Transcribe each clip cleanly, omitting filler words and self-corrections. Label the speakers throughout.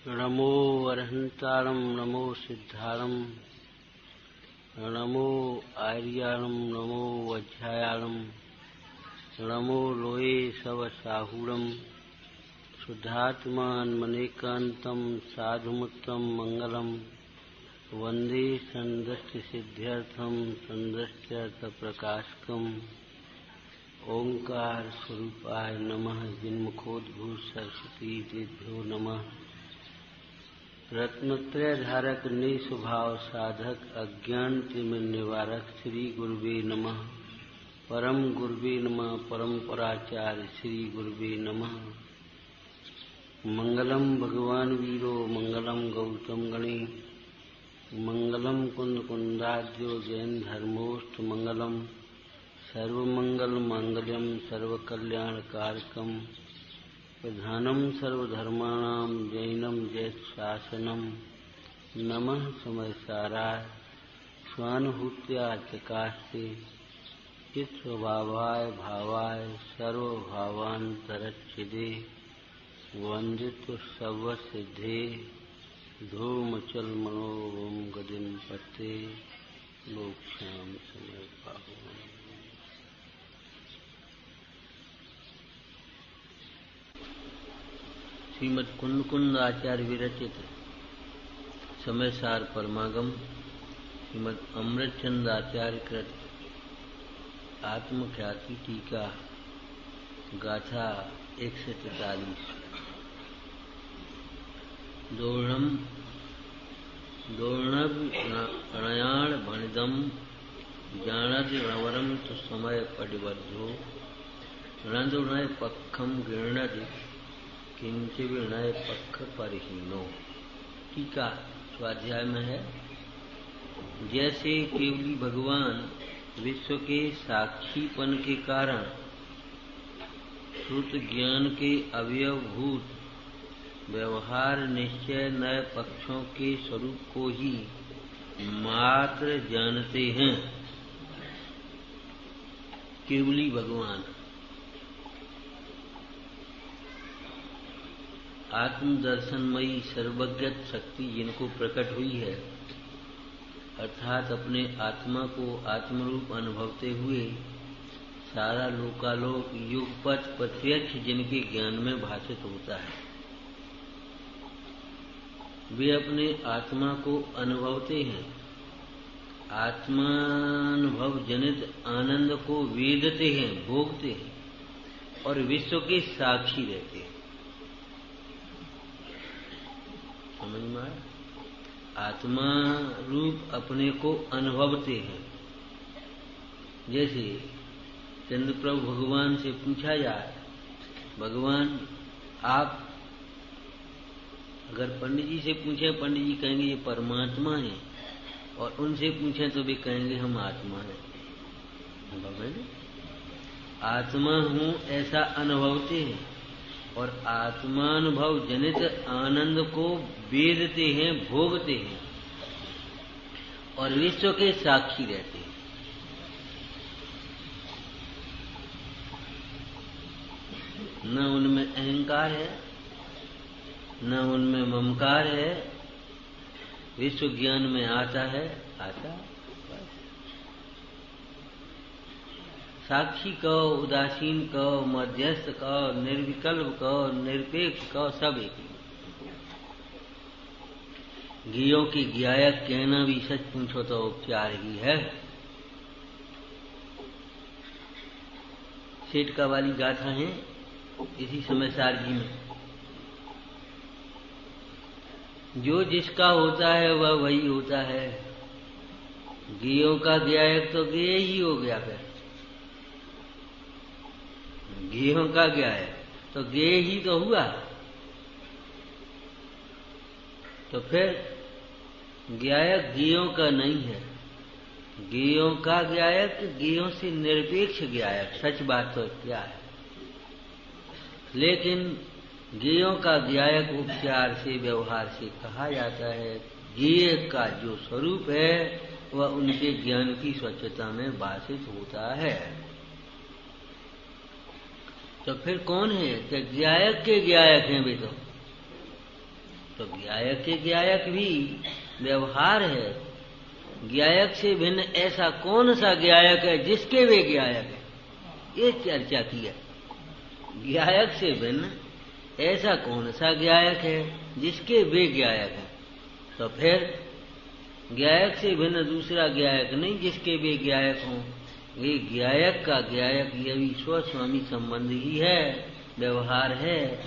Speaker 1: नमो अरहंतारं नमो सिद्धारं नमो आर्याणं नमो वज्रायाणं नमो लोये सवसाहूरं शुद्धात्मान्मनेकान्तं साधुमुत्तम मंगलम वंदे संदष्टसिद्ध्यर्थं संदष्ट्यर्थप्रकाशकम् ओंकार स्वरूपाय नमः जिन्मुखोद्भूत सरस्वती तेभ्यो नमः। रत्नत्रय धारक निस्वभाव साधक अज्ञान तिमिर निवारक श्री गुरुवे नमः। परम गुरुवे नमः। परंपराचार्य श्री गुरुवे नमः। मंगलम भगवान वीरो मंगलम गौतम गणे मंगलम कुंद कुंदाद्यो जैन धर्मोष्ठ मंगलम सर्वमंगल मांगल्यम सर्वकल्याणकारकम प्रधानम सर्वधर्माणां जैनम जयशासनम नमः समयसाराय स्वानुभूत्या चकास्ते चित्स्वभावाय भावाय सर्वभावान्तरच्छिदे वंदित्व सर्वसिद्धे धूमचल मनोवम गदिम पते लोक्ष्याम समय पाहु। श्रीमद कुंद आचार्य विरचित समयसार परमागम श्रीमद अमृतचंद आचार्य कृत आत्मख्याति टीका गाथा 143। दोर्णयाण भणिदम जानद रवरम तो समय पडिबद्धो रणदुर्णय पक्षम गृणद किंच विनय पक्ष परिहीनो। टीका स्वाध्याय में है। जैसे केवली भगवान विश्व के साक्षीपन के कारण श्रुत ज्ञान के अवयवभूत व्यवहार निश्चय नए पक्षों के स्वरूप को ही मात्र जानते हैं, केवली भगवान आत्मदर्शनमयी सर्वज्ञ शक्ति जिनको प्रकट हुई है, अर्थात अपने आत्मा को आत्मरूप अनुभवते हुए सारा लोकालोक युगपथ प्रत्यक्ष जिनके ज्ञान में भाषित होता है, वे अपने आत्मा को अनुभवते हैं, आत्मानुभव जनित आनंद को वेदते हैं, भोगते हैं और विश्व के साक्षी रहते हैं। समझ में आया? आत्मा रूप अपने को अनुभवते हैं। जैसे चंद्रप्रभु भगवान से पूछा जाए, भगवान आप, अगर पंडित जी से पूछे, पंडित जी कहेंगे ये परमात्मा है, और उनसे पूछे तो भी कहेंगे हम आत्मा है। आत्मा हूं ऐसा अनुभवते हैं और आत्मानुभव जनित आनंद को वेदते हैं, भोगते हैं और विश्व के साक्षी रहते हैं। न उनमें अहंकार है, न उनमें ममकार है। विश्व ज्ञान में आता है, साक्षी कहो, उदासीन कहो, मध्यस्थ कहो, निर्विकल्प कहो, निरपेक्ष कहो, सब एक ही। ज्ञेयों की ज्ञायक कहना भी सच पूछो तो उपचार ही है। सेठ का वाली गाथा है इसी समयसार जी में। जो जिसका होता है वह वही होता है। ज्ञेयों का ज्ञायक तो ज्ञेय ही हो गया। फिर ज्ञेयों का ज्ञायक तो ज्ञेय ही तो हुआ। तो फिर ज्ञायक ज्ञेयों का नहीं है, ज्ञेयों का ज्ञायक ज्ञेयों से निरपेक्ष ज्ञायक। सच बात तो क्या है, लेकिन ज्ञेयों का ज्ञायक उपचार से, व्यवहार से कहा जाता है। ज्ञेय का जो स्वरूप है वह उनके ज्ञान की स्वच्छता में भाषित होता है। तो फिर कौन है? कि ज्ञायक के ज्ञायक हैं वे तो। तो ज्ञायक के ज्ञायक भी व्यवहार है। ज्ञायक से भिन्न ऐसा कौन सा ज्ञायक है जिसके वे ज्ञायक है, ये चर्चा किया। ज्ञायक से भिन्न ऐसा कौन सा ज्ञायक है जिसके वे ज्ञायक है। तो फिर ज्ञायक से भिन्न दूसरा ज्ञायक नहीं जिसके वे ज्ञायक हों। ये ज्ञायक का ज्ञायक ये भी स्वस्वामी संबंध ही है, व्यवहार है।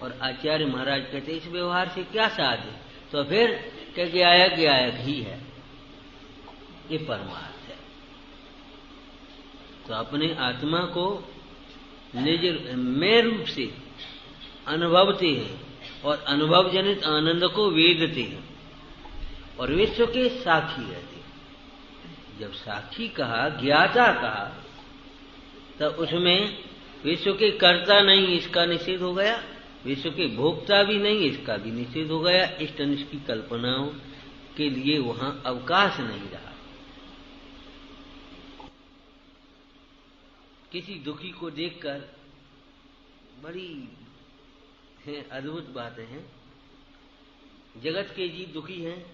Speaker 1: और आचार्य महाराज कहते इस व्यवहार से क्या साध्य, तो फिर क्या ज्ञायक ज्ञायक ही है, ये परमार्थ है। तो अपने आत्मा को निज में रूप से अनुभवते हैं और अनुभव जनित आनंद को वेदते हैं और विश्व के साक्षी रहते हैं। जब साक्षी कहा, ज्ञाता कहा, तब उसमें विश्व के कर्ता नहीं इसका निषेध हो गया, विश्व के भोक्ता भी नहीं इसका भी निषेध हो गया। इष्ट अनिष्ट की कल्पनाओं के लिए वहां अवकाश नहीं रहा। किसी दुखी को देखकर बड़ी अद्भुत बातें हैं। जगत के जीव दुखी हैं,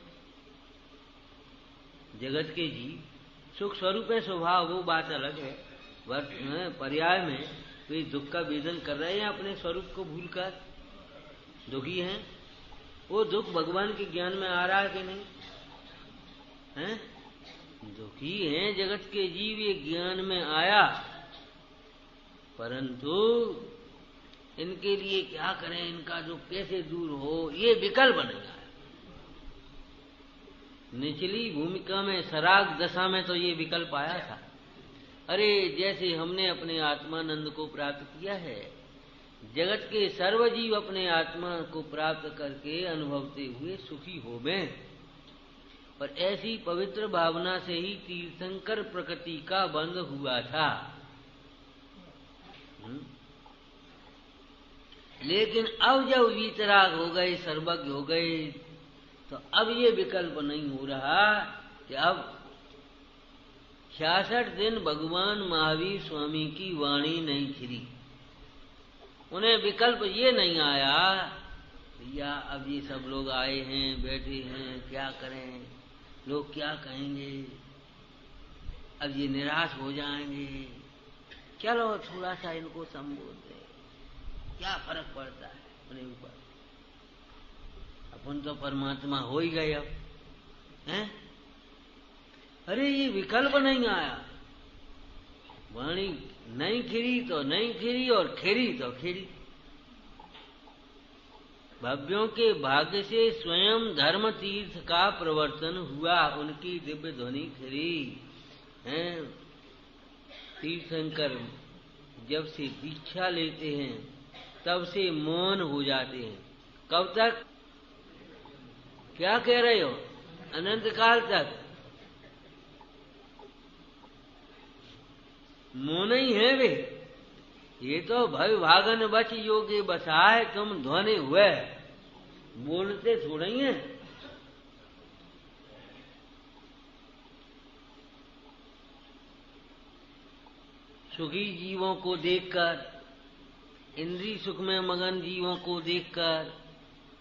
Speaker 1: जगत के जीव सुख स्वरूप है स्वभाव, वो बात अलग है। पर्याय में वे दुख का वेदन कर रहे हैं, अपने स्वरूप को भूलकर दुखी हैं। वो दुख भगवान के ज्ञान में आ रहा है कि नहीं है? दुखी हैं जगत के जीव, ये ज्ञान में आया, परंतु इनके लिए क्या करें, इनका दुख कैसे दूर हो, ये विकल्प नहीं आया। निचली भूमिका में सराग दशा में तो ये विकल्प आया था। अरे जैसे हमने अपने आत्मानंद को प्राप्त किया है, जगत के सर्वजीव अपने आत्मा को प्राप्त करके अनुभवते हुए सुखी होवें। और ऐसी पवित्र भावना से ही तीर्थंकर प्रकृति का बंध हुआ था। लेकिन अब जब वीतराग हो गए, सर्वज्ञ हो गए, तो अब ये विकल्प नहीं हो रहा कि अब 66 दिन भगवान महावीर स्वामी की वाणी नहीं छिरी। उन्हें विकल्प ये नहीं आया या अब ये सब लोग आए हैं, बैठे हैं, क्या करें, लोग क्या कहेंगे, अब ये निराश हो जाएंगे, चलो थोड़ा सा इनको संबोध दे, क्या फर्क पड़ता है अपने ऊपर, अपन तो परमात्मा हो ही गए अब हैं। अरे ये विकल्प नहीं आया, वाणी नहीं खिरी तो नहीं खिरी और खिरी तो खिरी। भव्यों के भाग्य से स्वयं धर्म तीर्थ का प्रवर्तन हुआ, उनकी दिव्य ध्वनि खिरी हैं। तीर्थंकर जब से दीक्षा लेते हैं तब से मौन हो जाते हैं। कब तक, क्या कह रहे हो, अनंत काल तक मौन ही है वे। ये तो भय भागन बच योगे बसाए, तुम ध्वनि हुए, बोलते थोड़ा ही हैं। सुखी जीवों को देखकर, इंद्रिय सुख में मगन जीवों को देखकर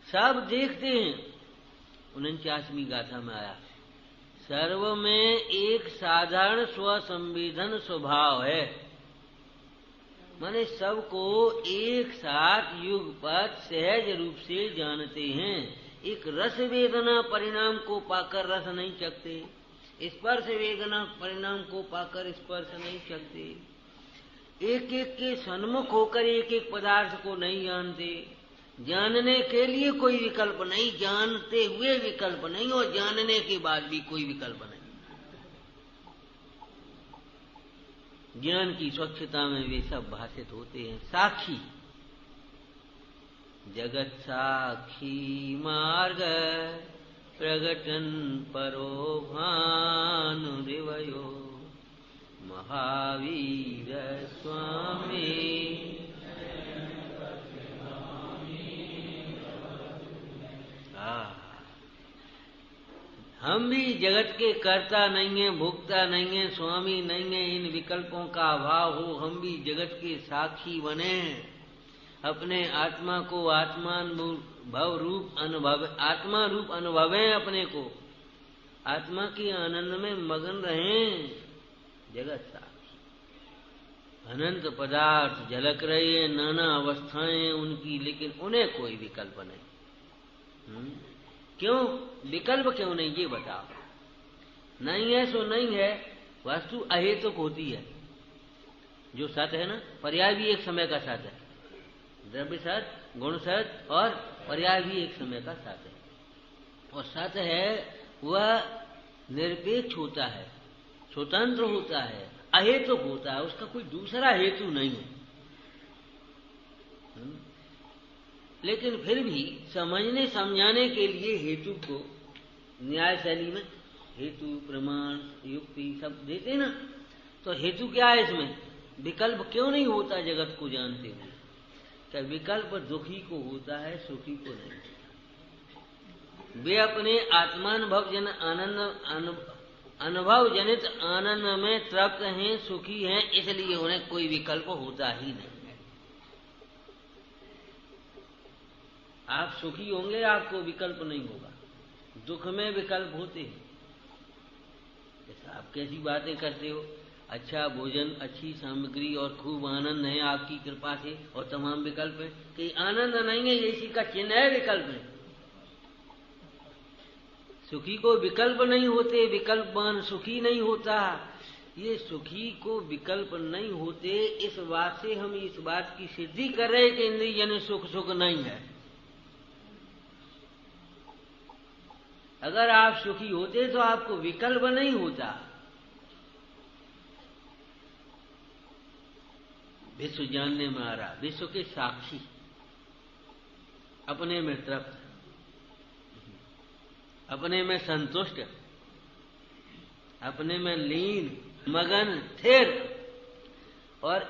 Speaker 1: सब देखते हैं। 49वीं गाथा में आया, सर्व में एक साधारण स्वसंवेदन स्वभाव है। माने सबको एक साथ युगपत सहज रूप से जानते हैं। एक रस वेदना परिणाम को पाकर रस नहीं चखते, स्पर्श वेदना परिणाम को पाकर स्पर्श नहीं चखते, एक एक के सन्मुख होकर एक एक पदार्थ को नहीं जानते। जानने के लिए कोई विकल्प नहीं, जानते हुए विकल्प नहीं, और जानने के बाद भी कोई विकल्प नहीं। ज्ञान की स्वच्छता में वे सब भाषित होते हैं। साक्षी, जगत साक्षी मार्ग प्रगटन परो भानुरिवयो महावीर स्वामी। हम भी जगत के कर्ता नहीं है, भोक्ता नहीं है, स्वामी नहीं है। इन विकल्पों का अभाव हो, हम भी जगत के साक्षी बने, अपने आत्मा को आत्मान भव रूप अनुभव, आत्मा रूप अनुभव है अपने को, आत्मा के आनंद में मगन रहें। जगत साक्षी अनंत पदार्थ झलक रहे हैं, नाना अवस्थाएं उनकी, लेकिन उन्हें कोई विकल्प नहीं। क्यों विकल्प क्यों नहीं, ये बताओ। नहीं है सो नहीं है, वस्तु अहेतुक होती है। जो सत है ना, पर्याय भी एक समय का सत है, द्रव्य सत, गुण सत और पर्याय भी एक समय का सत है। और सत है वह निरपेक्ष होता है, स्वतंत्र होता है, अहेतुक होता है, उसका कोई दूसरा हेतु नहीं है। लेकिन फिर भी समझने समझाने के लिए हेतु को न्याय शैली में हेतु प्रमाण युक्ति सब देते ना, तो हेतु क्या है इसमें, विकल्प क्यों नहीं होता जगत को जानते हुए। क्या विकल्प दुखी को होता है, सुखी को नहीं होता। वे अपने आत्मानुभव जन आनंद अनुभव जनित आनंद में तृप्त हैं, सुखी हैं, इसलिए उन्हें कोई विकल्प होता ही नहीं है। आप सुखी होंगे, आपको विकल्प नहीं होगा। दुख में विकल्प होते हैं। जैसा आप कैसी बातें करते हो, अच्छा भोजन, अच्छी सामग्री और खूब आनंद है आपकी कृपा से, और तमाम विकल्प है कि आनंद नहीं है, ये इसी का चिन्ह है, विकल्प है। सुखी को विकल्प नहीं होते, विकल्पवान सुखी नहीं होता। ये सुखी को विकल्प नहीं होते, इस बात से हम इस बात की सिद्धि कर रहे हैं कि इंद्रिय जन सुख सुख नहीं है। अगर आप सुखी होते तो आपको विकल्प नहीं होता। विश्व जानने में आ रहा, विश्व के साक्षी, अपने में तृप्त, अपने में संतुष्ट, अपने में लीन, मगन, स्थिर, और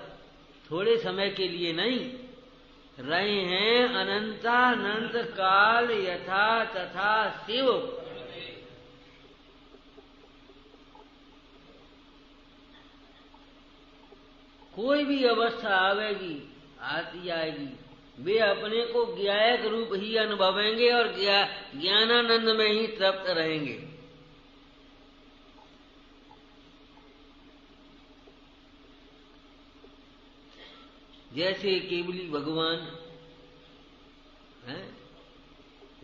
Speaker 1: थोड़े समय के लिए नहीं रहे हैं, अनंतानंत काल यथा तथा शिव। कोई भी अवस्था आवेगी, आती आएगी, वे अपने को ज्ञायक रूप ही अनुभवेंगे और ज्ञानानंद में ही तृप्त रहेंगे। जैसे केवली भगवान है,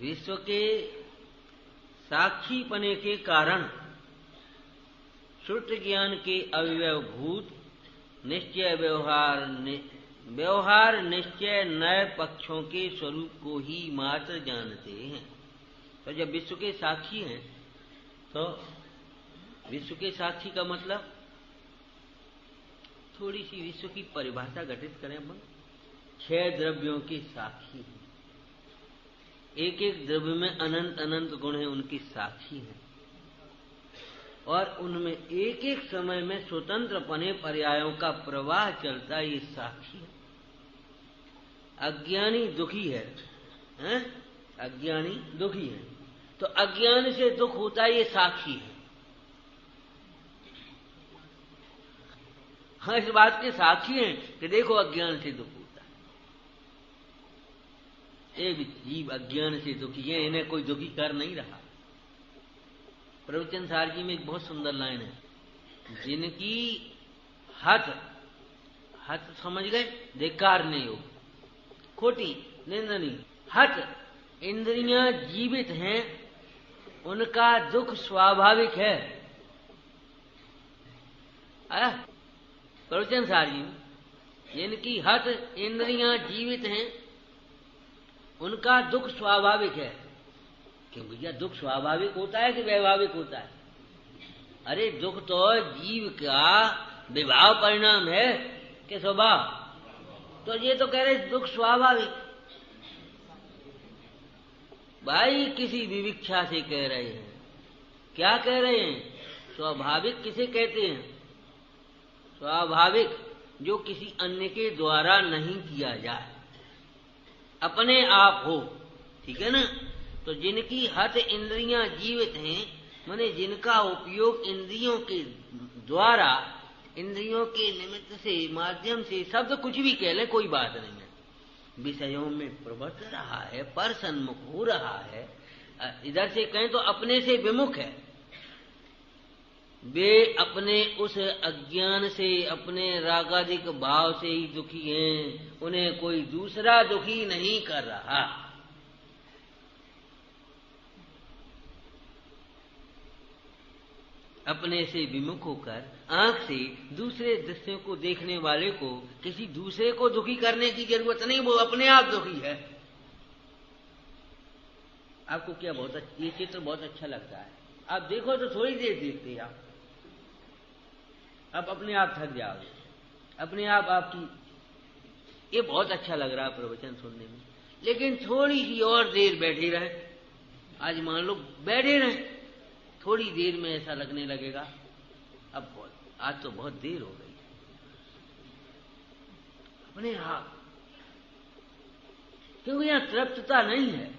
Speaker 1: विश्व के साक्षी पने के कारण श्रुत ज्ञान के अव्यवभूत निश्चय व्यवहार निश्चय नए पक्षों के स्वरूप को ही मात्र जानते हैं। तो जब विश्व के साक्षी हैं, तो विश्व के साक्षी का मतलब, थोड़ी सी विश्व की परिभाषा घटित करें अपन। 6 द्रव्यों के साक्षी हैं, एक एक द्रव्य में अनंत अनंत गुण हैं, उनके साक्षी हैं, और उनमें एक एक समय में स्वतंत्र पने पर्यायों का प्रवाह चलता है, ये साक्षी है। अज्ञानी दुखी है, हैं? अज्ञानी दुखी है, तो अज्ञान से दुख होता है, ये साक्षी है। हाँ, इस बात के साक्षी हैं कि देखो अज्ञान से दुख होता है। ये जीव अज्ञान से दुखी है, इन्हें कोई दुखी कर नहीं रहा। प्रवचन सार जी में एक बहुत सुंदर लाइन है, जिनकी हत समझ गए, धिक्कार नहीं हो, खोटी निंदनीय हत इंद्रियां जीवित हैं, उनका दुख स्वाभाविक है। प्रवचन सार जी, जिनकी हत इंद्रियां जीवित हैं, उनका दुख स्वाभाविक है। क्यों भैया, दुख स्वाभाविक होता है कि वैभाविक होता है? अरे दुख तो जीव का विभाव परिणाम है कि स्वभाव। तो ये तो कह रहे दुख स्वाभाविक। भाई किसी विविक्षा से कह रहे हैं, क्या कह रहे हैं? स्वाभाविक किसे कहते हैं? स्वाभाविक जो किसी अन्य के द्वारा नहीं किया जाए, अपने आप हो, ठीक है ना? तो जिनकी हत इंद्रियां जीवित हैं, माने जिनका उपयोग इंद्रियों के द्वारा, इंद्रियों के निमित्त से, माध्यम से, शब्द कुछ भी कह ले, कोई बात नहीं है, विषयों में प्रवृत्त रहा है, पर सन्मुख हो रहा है, इधर से कहें तो अपने से विमुख है। वे अपने उस अज्ञान से, अपने रागादिक भाव से ही दुखी हैं, उन्हें कोई दूसरा दुखी नहीं कर रहा। अपने से विमुख होकर आंख से दूसरे दृश्यों को देखने वाले को किसी दूसरे को दुखी करने की जरूरत नहीं, वो अपने आप दुखी है। आपको क्या ये चित्र बहुत अच्छा लगता है, आप देखो तो थोड़ी देर देखते आप अपने आप थक जाओगे, अपने आप आपकी ये बहुत अच्छा लग रहा है प्रवचन सुनने में, लेकिन थोड़ी सी और देर बैठे रहे, आज मान लो बैठे रहे, थोड़ी देर में ऐसा लगने लगेगा अब आज तो बहुत देर हो गई। अपने आप, क्योंकि यहां तृप्तता नहीं है।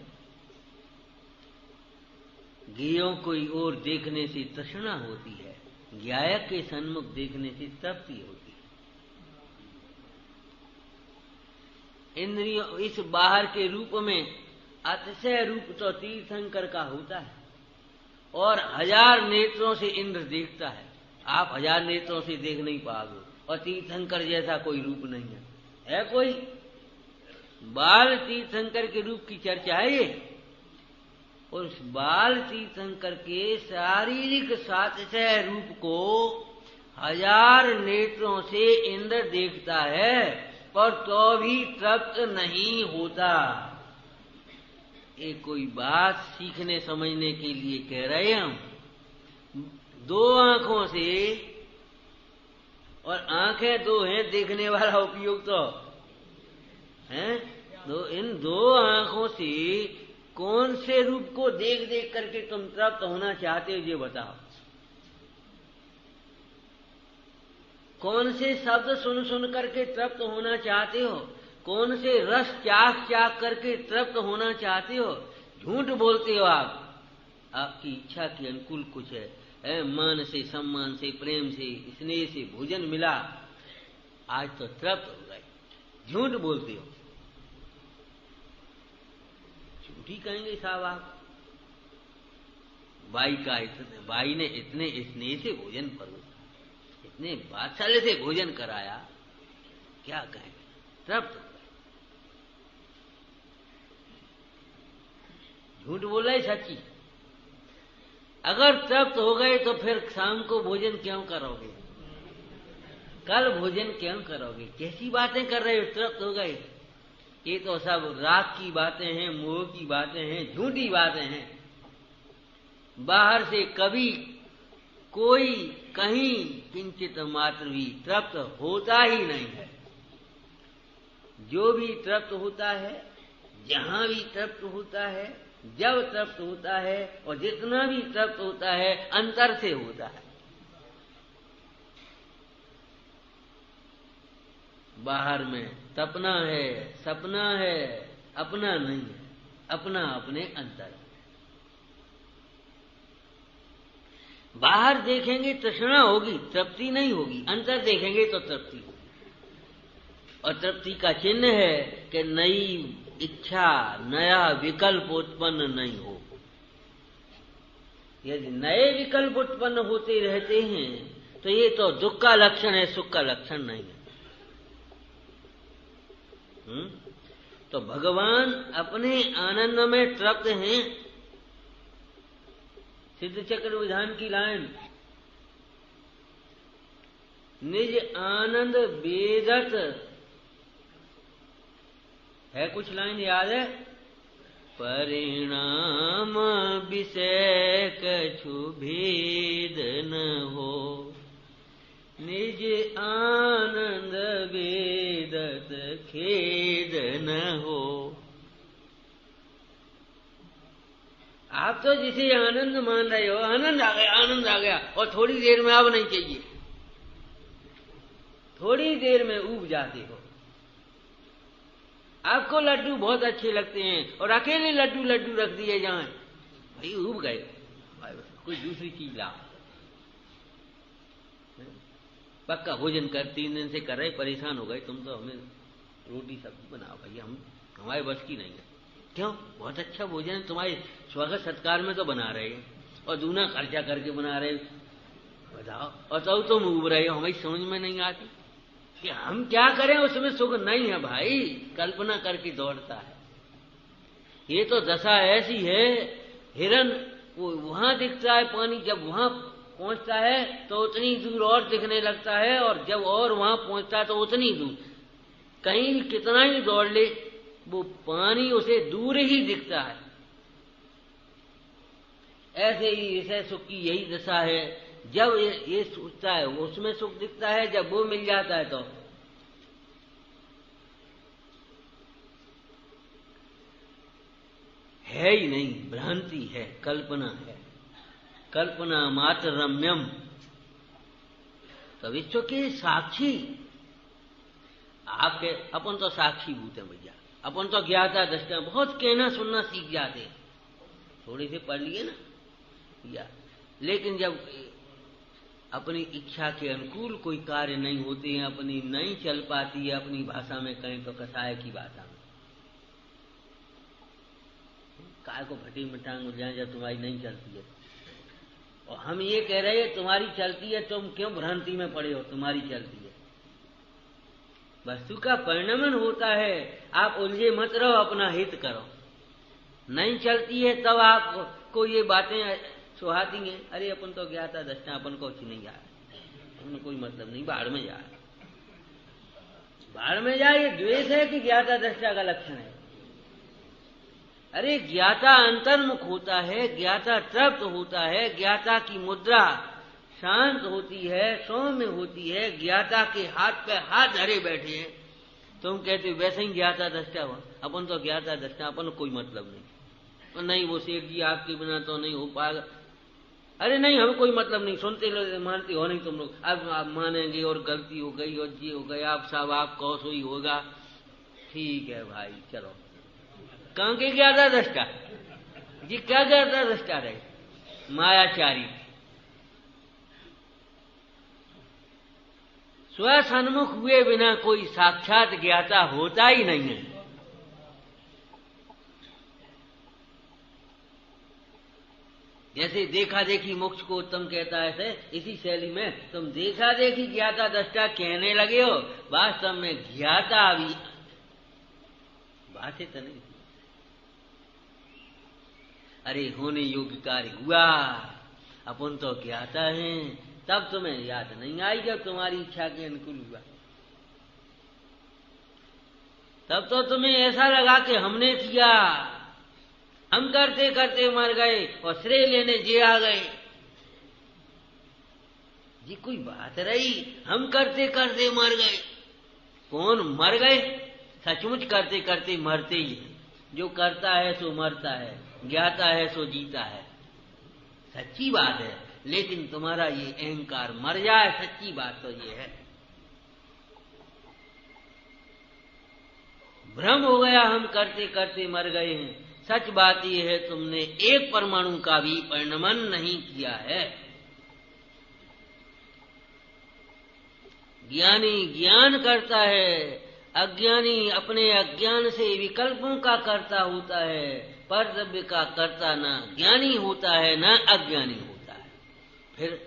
Speaker 1: ज्ञेयों कोई और देखने से तृष्णा होती है, ज्ञायक के सन्मुख देखने से तृप्ति होती है। इंद्रियों इस बाहर के रूप में अतिशय रूप तो तीर्थंकर का होता है, और 1000 नेत्रों से इंद्र देखता है, आप 1000 नेत्रों से देख नहीं पाओगे, और तीर्थंकर जैसा कोई रूप नहीं है कोई? बाल तीर्थंकर के रूप की चर्चा है ये, और उस बाल तीर्थंकर के शारीरिक सातिशय रूप को 1000 नेत्रों से इंद्र देखता है, पर तो भी तृप्त नहीं होता। ये कोई बात सीखने समझने के लिए कह रहे हैं हम। 2 आंखों से, और आंखें 2 हैं, देखने वाला उपयोग तो है इन 2 आंखों से कौन से रूप को देख देख करके तुम तृप्त होना चाहते हो, ये बताओ। कौन से शब्द सुन सुन करके तृप्त होना चाहते हो, कौन से रस चाख चाख करके तृप्त होना चाहते हो? झूठ बोलते हो आप, आपकी इच्छा के अनुकूल कुछ है, मान से, सम्मान से, प्रेम से, स्नेह से भोजन मिला, आज तो तृप्त हो गए, झूठ बोलते हो। झूठी कहेंगे साहब आप। बाई ने इतने स्नेह से भोजन परोसा, इतने वात्सल्य से भोजन कराया, क्या कहेंगे? तृप्त हो गए। झूठ बोला है सच्ची। अगर तृप्त हो गए तो फिर शाम को भोजन क्यों करोगे, कल भोजन क्यों करोगे? कैसी बातें कर रहे हो? तृप्त हो गए, ये तो सब राग की बातें हैं, मोह की बातें हैं, झूठी बातें हैं। बाहर से कभी कोई कहीं किंचित मात्र भी तृप्त होता ही नहीं है। जो भी तृप्त होता है, जहां भी तृप्त होता है, जब तृप्त होता है, और जितना भी तृप्त होता है, अंतर से होता है। बाहर में तपना है, सपना है, अपना नहीं है, अपना अपने अंतर। बाहर देखेंगे तृष्णा होगी, तृप्ति नहीं होगी, अंतर देखेंगे तो तृप्ति होगी। और तृप्ति का चिन्ह है कि नई इच्छा, नया विकल्प उत्पन्न नहीं हो। यदि नए विकल्प उत्पन्न होते रहते हैं तो ये तो दुख का लक्षण है, सुख का लक्षण नहीं है। तो भगवान अपने आनंद में तृप्त हैं। सिद्ध चक्र विधान की लाइन, निज आनंद वेदत है, कुछ लाइन याद है? परिणाम विषय कछु भेद न हो, निज आनंद वेदत खेद न हो। आप तो जिसे आनंद मान रहे हो, आनंद आ गया, आनंद आ गया, और थोड़ी देर में अब नहीं चाहिए, थोड़ी देर में ऊब जाते हो। आपको लड्डू बहुत अच्छे लगते हैं और अकेले लड्डू लड्डू रख दिए जाएं, भाई ऊब गए, कोई दूसरी चीज ला। पक्का भोजन कर 3 दिन से कर रहे, परेशान हो गए तुम तो, हमें रोटी सब्जी बनाओ भाई, हम हमारे बस की नहीं है। क्यों? बहुत अच्छा भोजन है, तुम्हारे स्वागत सत्कार में तो बना रहे हैं और दूना खर्चा करके बना रहे, बताओ। और तो तुम उब रहे हो, हमें समझ में नहीं आती कि हम क्या करें, उसमें सुख नहीं है भाई, कल्पना करके दौड़ता है। ये तो दशा ऐसी है, हिरन वो वहां दिखता है पानी, जब वहां पहुंचता है तो उतनी दूर और दिखने लगता है, और जब और वहां पहुंचता है तो उतनी दूर, कहीं भी कितना ही दौड़ ले वो पानी उसे दूर ही दिखता है। ऐसे ही विषय सुख की यही दशा है, जब ये सोचता है उसमें सुख दिखता है, जब वो मिल जाता है तो है ही नहीं, भ्रांति है, कल्पना है, कल्पना मात्र रम्यम। तो विश्व के साक्षी आपके, अपन तो साक्षी भूत है भैया, अपन तो ज्ञाता दृष्टा, बहुत कहना सुनना सीख जाते, थोड़ी से पढ़ लिए ना या, लेकिन जब अपनी इच्छा के अनुकूल कोई कार्य नहीं होते हैं, अपनी नहीं चल पाती है, अपनी भाषा में कहें तो कसाय की भाषा में, काय को फटी मिटांग हो जाए जब तुम्हारी नहीं चलती है। और हम ये कह रहे हैं तुम्हारी चलती है, तुम क्यों भ्रांति में पड़े हो, तुम्हारी चलती है। वस्तु का परिणमन होता है, आप उलझे मत रहो, अपना हित करो। नहीं चलती है तब आपको ये बातें सुहाती हैं, अरे अपन तो ज्ञाता दृष्टा, अपन को कुछ नहीं यार, उनमें कोई मतलब नहीं, बाढ़ में जाए, बाढ़ में जाए। ये द्वेष है कि ज्ञाता दृष्टा का लक्षण है? अरे ज्ञाता अंतर्मुख होता है, ज्ञाता तृप्त होता है, ज्ञाता की मुद्रा शांत होती है, सौम्य होती है, ज्ञाता के हाथ पे हाथ धरे बैठे हैं। तुम कहते हो वैसे ही ज्ञाता दृष्टा हुआ, अपन तो ज्ञाता दृष्टा, अपन को कोई मतलब नहीं, और नहीं वो सेठ जी आपके बिना तो नहीं हो पाएगा। अरे नहीं, हमें कोई मतलब नहीं, सुनते लोग मानते हो नहीं तुम लोग, अब आप मानेंगे और गलती हो गई और जी हो गया, आप सब आप कहो सोई होगा, ठीक है भाई चलो। कहां के ज्ञाता दृष्टा जी, क्या ज्ञाता दृष्टा रहे? मायाचारी, स्वसन्मुख हुए बिना कोई साक्षात ज्ञाता होता ही नहीं है। जैसे देखा देखी मोक्ष को उत्तम कहता है, इसी शैली में तुम देखा देखी ज्ञाता दृष्टा कहने लगे हो, वास्तव में ज्ञाता भी बात है तो नहीं। अरे होने योग्य कार्य हुआ, अपन तो ज्ञाता है, तब तुम्हें याद नहीं आई जब तुम्हारी इच्छा के अनुकूल हुआ, तब तो तुम्हें ऐसा लगा कि हमने किया, हम करते करते मर गए और श्रेय लेने जे आ गए। जी कोई बात रही, हम करते करते मर गए। कौन मर गए? सचमुच करते करते मरते ही है। जो करता है सो मरता है, ज्ञाता है सो जीता है, सच्ची बात है। लेकिन तुम्हारा ये अहंकार मर जाए, सच्ची बात तो ये है। भ्रम हो गया, हम करते करते मर गए हैं। सच बात यह है, तुमने एक परमाणु का भी परिणमन नहीं किया है। ज्ञानी ज्ञान करता है, अज्ञानी अपने अज्ञान से विकल्पों का कर्ता होता है। परद्रव्य का कर्ता न ज्ञानी होता है न अज्ञानी होता है। फिर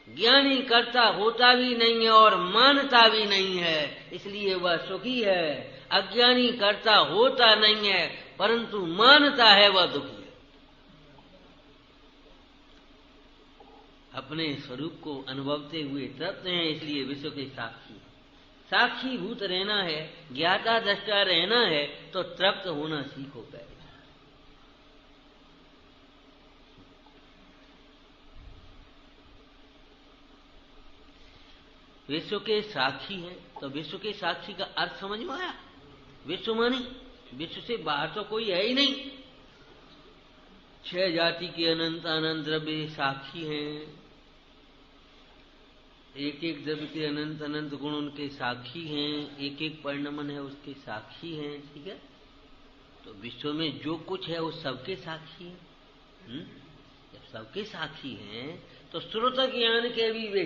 Speaker 1: ज्ञानी कर्ता होता भी नहीं है और मानता भी नहीं है, इसलिए वह सुखी है। अज्ञानी कर्ता होता नहीं है परंतु मानता है, वह दुखी है। अपने स्वरूप को अनुभवते हुए तृप्त हैं, इसलिए विश्व के साक्षी। साक्षी भूत रहना है, ज्ञाता दृष्टा रहना है, तो तृप्त होना सीखो पहले। विश्व के साक्षी हैं, तो विश्व के साक्षी का अर्थ समझ में आया? विश्व मानी विश्व से बाहर तो कोई है ही नहीं। 6 जाति के अनंत अनंत द्रव्य साक्षी हैं, एक एक द्रव्य के अनंत अनंत गुण उनके साक्षी हैं, एक एक परिणमन है उसके साक्षी हैं। ठीक है, तो विश्व में जो कुछ है वो सबके साक्षी है। जब सबके साक्षी हैं तो श्रुत ज्ञान के भी वे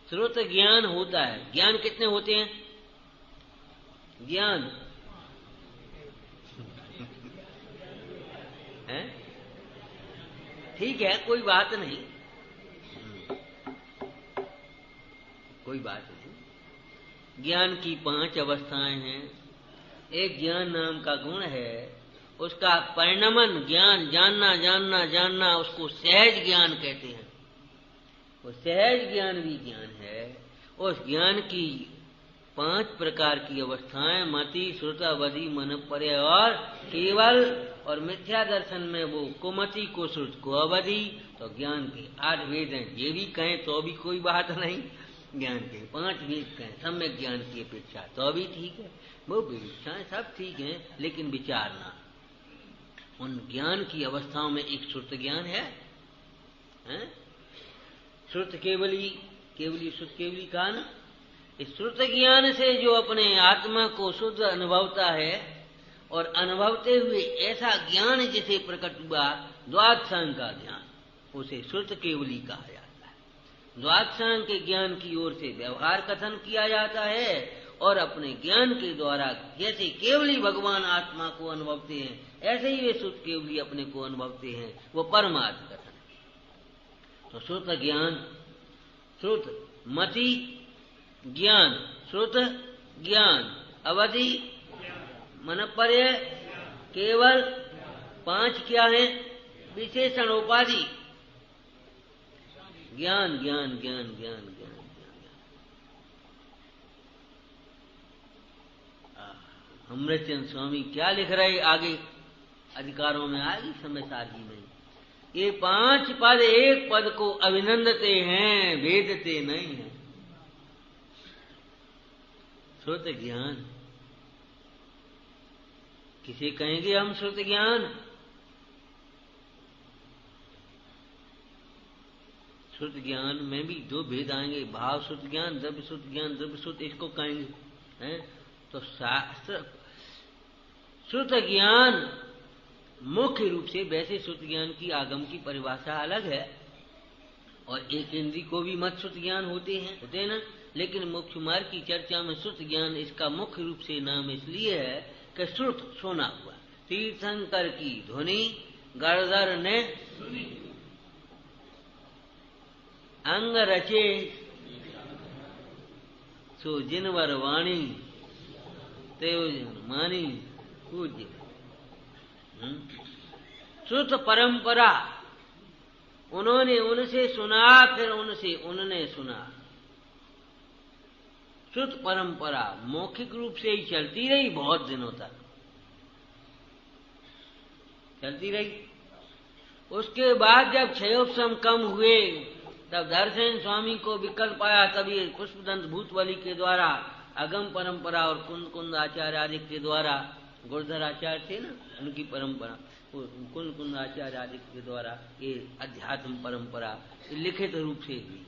Speaker 1: श्रुत ज्ञान होता है। ज्ञान कितने होते हैं? ज्ञान है, ठीक है, कोई बात नहीं, कोई बात नहीं। ज्ञान की 5 अवस्थाएं हैं। एक ज्ञान नाम का गुण है, उसका परिणमन ज्ञान, जानना जानना जानना, उसको सहज ज्ञान कहते हैं। वो सहज ज्ञान भी ज्ञान है। उस ज्ञान की 5 प्रकार की अवस्थाएं, मति, श्रुता, बधि, मनपर्य और केवल, और मिथ्या दर्शन में वो कुमति, को श्रुत, को अवधि। तो ज्ञान के 8 भेद हैं। ये भी कहें तो भी कोई बात नहीं, ज्ञान के 5 भेद कहें सम्यक ज्ञान की अपेक्षा तो भी ठीक है। वो विवेक्षाएं सब ठीक है, लेकिन विचारना उन ज्ञान की अवस्थाओं में एक श्रुत ज्ञान है, श्रुत केवली, केवली श्रुत केवली का ना। इस श्रुत ज्ञान से जो अपने आत्मा को शुद्ध अनुभवता है, और अनुभवते हुए ऐसा ज्ञान जिसे प्रकट हुआ द्वादशांग का ज्ञान, उसे श्रुत केवली कहा जाता है। द्वादशांग के ज्ञान की ओर से व्यवहार कथन किया जाता है, और अपने ज्ञान के द्वारा जैसे केवली भगवान आत्मा को अनुभवते हैं, ऐसे ही वे श्रुत केवली अपने को अनुभवते हैं, वो परमार्थ कथन। तो श्रुत ज्ञान, श्रुत मति ज्ञान, श्रुत ज्ञान, अवधि, मनपर्य, केवल, 5 क्या है? विशेषण, उपाधि, ज्ञान ज्ञान ज्ञान ज्ञान ज्ञान। अमृतचंद स्वामी क्या लिख रहे आगे अधिकारों में, आगे समय सारजी में, ये 5 पद एक पद को अभिनंदते हैं, वेदते नहीं है। श्रुत ज्ञान किसे कहेंगे हम? श्रुत ज्ञान, श्रुत ज्ञान में भी 2 भेद आएंगे, भाव श्रुत ज्ञान, द्रव्य श्रुत ज्ञान, द्रव्य श्रुत इसको कहेंगे हैं। तो शास्त्र श्रुत ज्ञान मुख्य रूप से, वैसे श्रुत ज्ञान की आगम की परिभाषा अलग है, और एक इंद्री को भी मत श्रुत ज्ञान होते हैं ना, लेकिन मुख्य मार्ग की चर्चा में श्रुत ज्ञान इसका मुख्य रूप से नाम इसलिए है कि श्रुत सुना हुआ, तीर्थंकर की ध्वनि गणधर ने अंग रचे, सो जिनवर वाणी तेव मानी पूज्य। श्रुत परंपरा, उन्होंने उनसे सुना, फिर उनसे उन्होंने सुना। श्रुत परंपरा मौखिक रूप से ही चलती रही, बहुत दिनों तक चलती रही। उसके बाद जब क्षयोपशम कम हुए, तब दर्शन स्वामी को विकल्प आया, तब ये पुष्पदंत भूतवली के द्वारा अगम परंपरा और कुंद कुंद आचार्य आदि के द्वारा, गुरुधर आचार्य थे ना, उनकी परंपरा, कुंद कुंद आचार्य आदि के द्वारा ये अध्यात्म परंपरा लिखित रूप से हुई।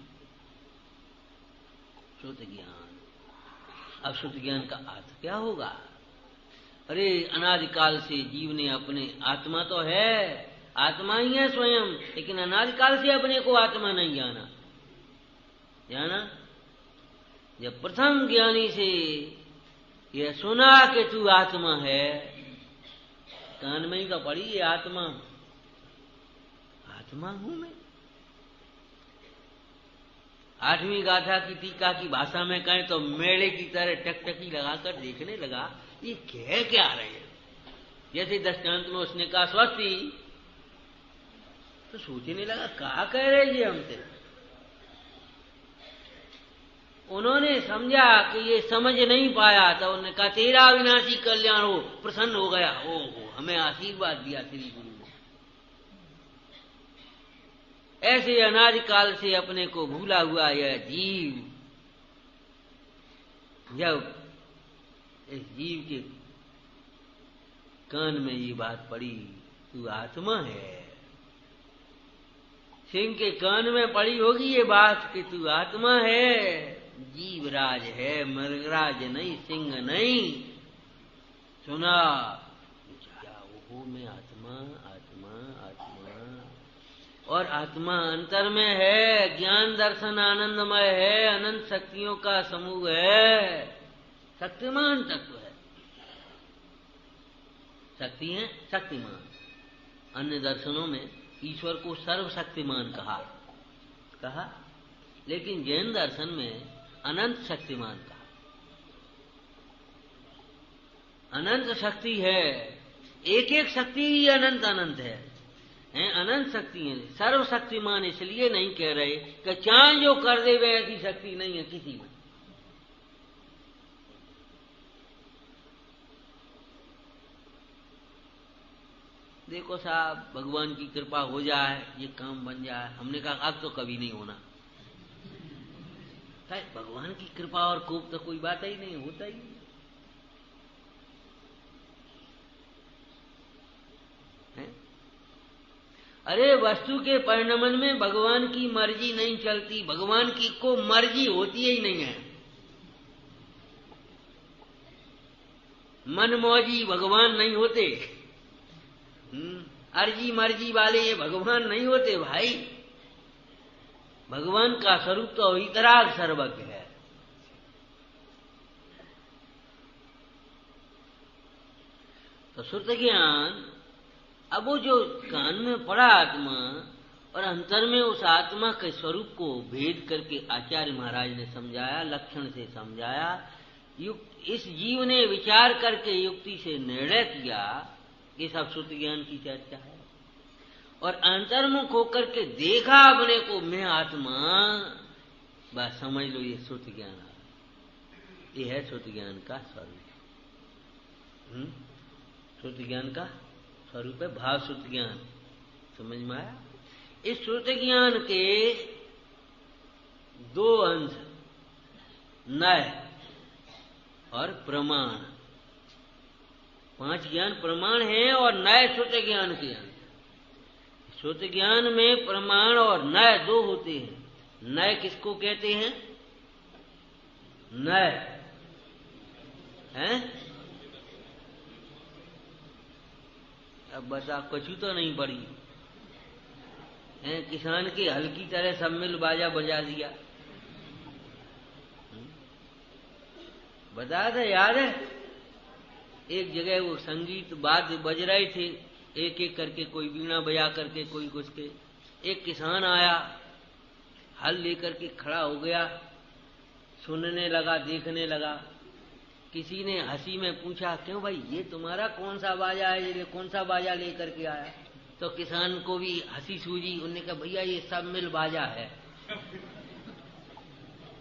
Speaker 1: श्रुत ज्ञान, अब श्रुत ज्ञान का अर्थ क्या होगा? अरे अनादिकाल से जीव ने अपने, आत्मा तो है, आत्मा ही है स्वयं, लेकिन अनादिकाल से अपने को आत्मा नहीं जाना। जब प्रथम ज्ञानी से यह सुना कि तू आत्मा है, कान में ही तो पड़ी ये आत्मा, आत्मा हूं मैं। 8वीं गाथा की टीका की भाषा में कहें तो मेले की तरह टकटकी लगाकर देखने लगा, ये कह क्या रहे हैं। जैसे दृष्टांत में उसने कहा स्वस्ति, तो सोचने लगा कहा कह रहे ये हमसे। उन्होंने समझा कि ये समझ नहीं पाया, तो उन्होंने कहा तेरा अविनाशी कल्याण हो, प्रसन्न हो गया। ओहो, हमें आशीर्वाद दिया श्री गुरु ने। ऐसे अनादिकाल से अपने को भूला हुआ यह जीव, जब इस जीव के कान में ये बात पड़ी, तू आत्मा है, सिंह के कान में पड़ी होगी ये बात कि तू आत्मा है, जीवराज है, मृगराज नहीं, सिंह नहीं। सुना, वो मैं आत्मा आत्मा आत्मा, और आत्मा अंतर में है, ज्ञान दर्शन आनंदमय है, अनंत शक्तियों का समूह है, शक्तिमान तत्व है। शक्ति है शक्तिमान। अन्य दर्शनों में ईश्वर को सर्वशक्तिमान कहा, लेकिन जैन दर्शन में अनंत शक्तिमान कहा। अनंत शक्ति है, एक एक शक्ति ही अनंत अनंत है, अनंत शक्ति है। सर्वशक्तिमान इसलिए नहीं कह रहे कि चांद जो कर दे वह ऐसी शक्ति नहीं है किसी में। देखो साहब, भगवान की कृपा हो जाए, ये काम बन जाए। हमने कहा अब तो कभी नहीं होना। भगवान की कृपा और कोप तो कोई बात ही नहीं, होता ही नहीं है। अरे वस्तु के परिणमन में भगवान की मर्जी नहीं चलती, भगवान की को मर्जी होती ही नहीं है। मनमौजी भगवान नहीं होते, अर्जी मर्जी वाले ये भगवान नहीं होते भाई। भगवान का स्वरूप तो इतराग सर्वज्ञ है। तो श्रुत ज्ञान, अब वो जो कान में पड़ा आत्मा और अंतर में उस आत्मा के स्वरूप को भेद करके आचार्य महाराज ने समझाया, लक्षण से समझाया। इस जीव ने विचार करके युक्ति से निर्णय किया। ये सब श्रुत ज्ञान की चर्चा है। और अंतर्मुख होकर के देखा अपने को, मैं आत्मा, बस समझ लो ये श्रुत ज्ञान है। ये है श्रुत ज्ञान का स्वरूप। श्रुत ज्ञान का स्वरूप है भाव श्रुत ज्ञान। समझ में आया? इस श्रुत ज्ञान के दो अंश, नय और प्रमाण। 5 ज्ञान प्रमाण है और नय श्रुत ज्ञान के अंश। श्रुत ज्ञान में प्रमाण और नय दो होते हैं। नय किसको कहते हैं? नय हैं? अब बता, कछु तो नहीं पड़ी है। किसान की हल की तरह सब मिल बाजा बजा दिया। बता दे, याद है? एक जगह वो संगीत वाद्य बज रहे थे, एक एक करके, कोई बीणा बजा करके, कोई कुछ के। एक किसान आया, हल लेकर के खड़ा हो गया, सुनने लगा, देखने लगा। किसी ने हंसी में पूछा, क्यों भाई ये तुम्हारा कौन सा बाजा है, ये कौन सा बाजा लेकर के आया? तो किसान को भी हंसी सूझी। उन्होंने कहा, भैया ये सब मिल बाजा है।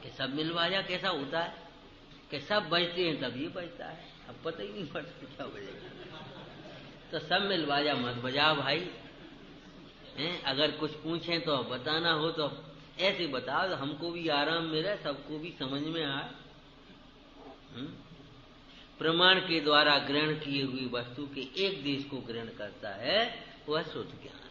Speaker 1: कि सब मिल बाजा कैसा होता है? कि सब बजते हैं तब ये बजता है। अब पता ही नहीं पड़ता क्या बजेगा। तो सब मिल बाजा मत बजा भाई। अगर कुछ पूछें तो बताना हो तो ऐसे बताओ, हमको भी आराम मिले, सबको भी समझ में आए। प्रमाण के द्वारा ग्रहण किए हुई वस्तु के एक देश को ग्रहण करता है, वह शुद्ध ज्ञान।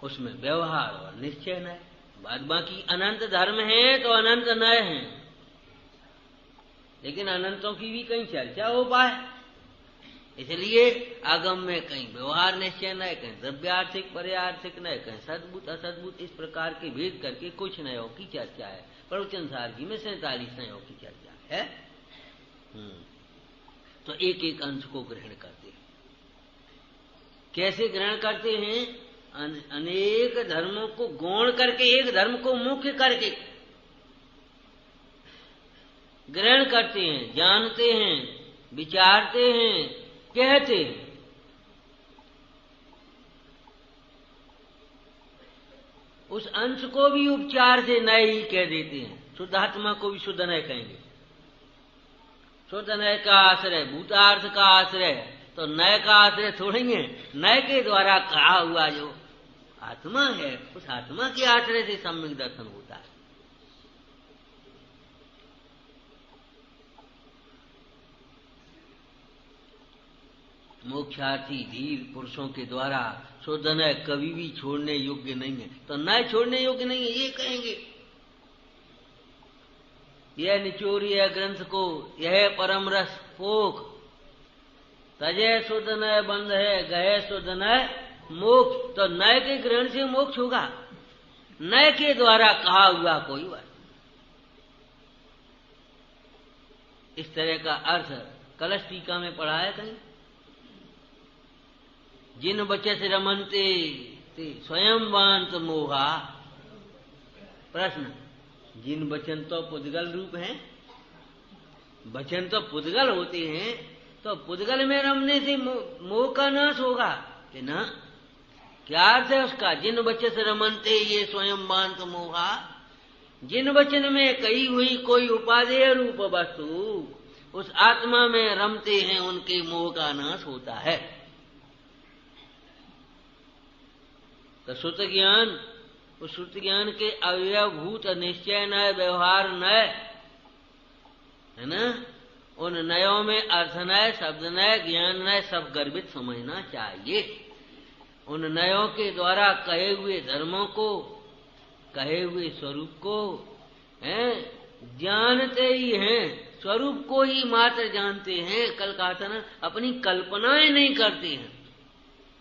Speaker 1: उसमें व्यवहार और निश्चय नय। बाद बाकी अनंत धर्म है तो अनंत नय है, लेकिन अनंतों की भी कहीं चर्चा हो पाए। इसलिए आगम में कहीं व्यवहार निश्चय नय, कहीं द्रव्यार्थिक पर्यार्थिक नय, कहीं सद्भुत असद्भुत, इस प्रकार के भेद करके कुछ नयों की चर्चा है। प्रवचन सार जी में 47 नयों की चर्चा है। तो एक एक अंश को ग्रहण करते हैं। कैसे ग्रहण करते हैं? अनेक धर्मों को गौण करके, एक धर्म को मुख्य करके ग्रहण करते हैं, जानते हैं, विचारते हैं, कहते हैं। उस अंश को भी उपचार से नय ही कह देते हैं। शुद्धात्मा को भी शुद्ध नय कहेंगे। शुद्ध नय का आश्रय, भूतार्थ का आश्रय, तो नय का आश्रय छोड़ेंगे। नय के द्वारा कहा हुआ जो आत्मा है, उस आत्मा के आश्रय से सम्यक दर्शन होता है। मोक्षार्थी धीर पुरुषों के द्वारा शुद्ध नय कभी भी छोड़ने योग्य नहीं है। तो नय छोड़ने योग्य नहीं है ये कहेंगे। यह निचोरिय ग्रंथ को, यह परम रस पोख, तजय शुद्ध नय बंध है, गहे शुद्ध नय मोक्ष। तो नय के ग्रहण से मोक्ष होगा, नय के द्वारा कहा हुआ कोई बात। इस तरह का अर्थ कलश टीका में पढ़ा है कहीं? जिन बचत रमनते ते स्वयं वांत मोहा। प्रश्न, जिन वचन तो पुद्गल रूप हैं, वचन तो पुद्गल होते हैं, तो पुद्गल में रमने से मोह का नाश होगा कि ना? क्या अर्थ है उसका? जिन वचन रमनते ये स्वयं वांत मोहा। जिन वचन में कही हुई कोई उपादेय रूप वस्तु उस आत्मा में रमते हैं, उनके मोह का नाश होता है। तो श्रुत ज्ञान, उस श्रुत ज्ञान के अवयवभूत निश्चय नय, व्यवहार नय है ना, उन नयों में अर्थ नय, शब्द नय, ज्ञान नय सब गर्भित समझना चाहिए। उन नयों के द्वारा कहे हुए धर्मों को, कहे हुए स्वरूप को जानते ही हैं, स्वरूप को ही मात्र जानते हैं। कल कहा था ना, अपनी कल्पनाएं नहीं करते हैं।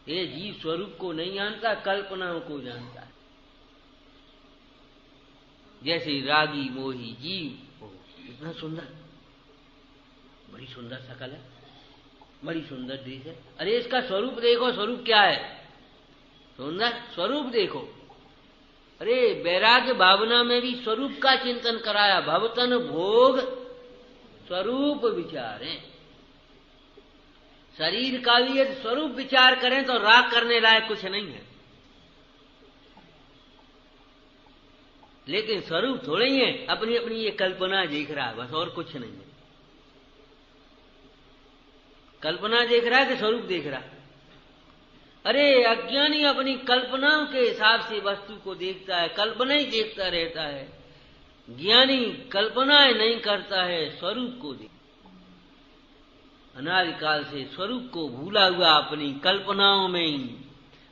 Speaker 1: ये जीव स्वरूप को नहीं जानता, कल्पनाओं को जानता है। जैसे रागी मोही जीव, इतना सुंदर, बड़ी सुंदर शकल है, बड़ी सुंदर देश है। अरे इसका स्वरूप देखो, स्वरूप क्या है? सुंदर स्वरूप देखो। अरे वैराग्य भावना में भी स्वरूप का चिंतन कराया। भवतन भोग स्वरूप विचारें। शरीर का भी यदि स्वरूप विचार करें तो राग करने लायक कुछ नहीं है, लेकिन स्वरूप थोड़े ही है, अपनी अपनी ये कल्पना देख रहा है, बस और कुछ नहीं है। कल्पना देख रहा है कि स्वरूप देख रहा है? अरे अज्ञानी अपनी कल्पनाओं के हिसाब से वस्तु को देखता है, कल्पना ही देखता रहता है। ज्ञानी कल्पनाएं नहीं करता है, स्वरूप को देखता। अनादिकाल से स्वरूप को भूला हुआ अपनी कल्पनाओं में ही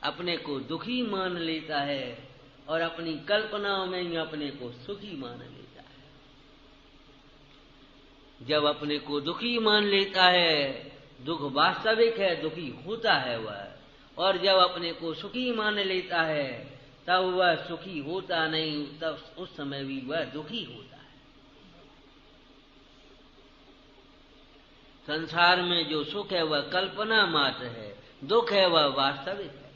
Speaker 1: अपने को दुखी मान लेता है और अपनी कल्पनाओं में ही अपने को सुखी मान लेता है। जब अपने को दुखी मान लेता है, दुख वास्तविक है, दुखी होता है वह। और जब अपने को सुखी मान लेता है, तब वह सुखी होता नहीं, तब उस समय भी वह दुखी होता है। संसार में जो सुख है वह कल्पना मात्र है, दुख है वह वास्तविक है।